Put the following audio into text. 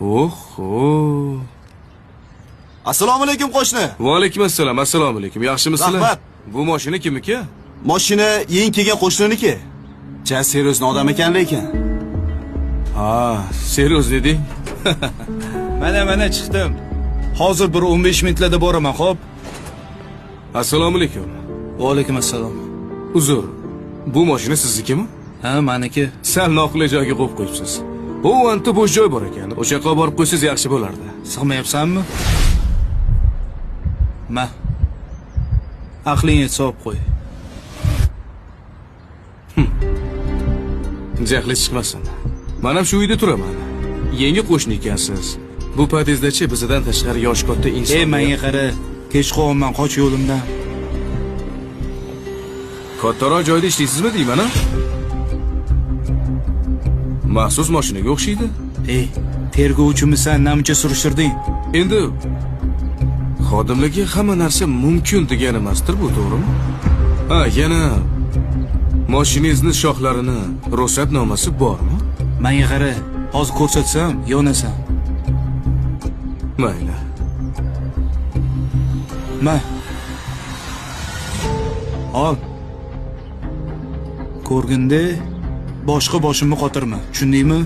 Oho. Assalomu alaykum qo'shni. Va alaykum assalom. Assalomu alaykum. Yaxshimisizlar? Rahmat. Bu mashina kimniki? Mashina yeng kelgan qo'shniniki. Ja seriozli odam ekan lekin. Ha, seriozli deng. Mana chiqdim. Hozir bir 15 minutlarda boraman, xo'p? Assalomu alaykum. Va alaykum assalom. Uzr. Bu mashina siznikimi? Ha, meniki. Sal noqulay joyga qo'yib qo'yibsiz. Bu anta bo'sh joy bor ekan. O'sha yoqqa borib qo'ysangiz yaxshi bo'lardi. Sig'mayapsanmi? Ma. Aqlingga solib qo'y. Jahli chiqmasin. Men ham shu uyda turaman. Yangi qo'shni ekansiz. Bu paytingizda-chi bizdan tashqari yosh katta inson. Ey, menga qara. Kech qolman, qoch yo'limdan. Kattaroq joyda ishlaysizmi deyman, ha? Maxsus mashinaga o'xshaydi. Ey, tergovchimisan, namuncha surishtirding? Endi xodimlarga hamma narsa mumkin degan emasdir, bu to'g'rimi? Ha, yana mashinangizni shoxlarini ruxsatnomasi bormi? Menga qara, hozir ko'rsatsam, yonasan. Mayli. Ma. Ol. Ko'rginde boshqa boshimni qotirma, tushundingmi?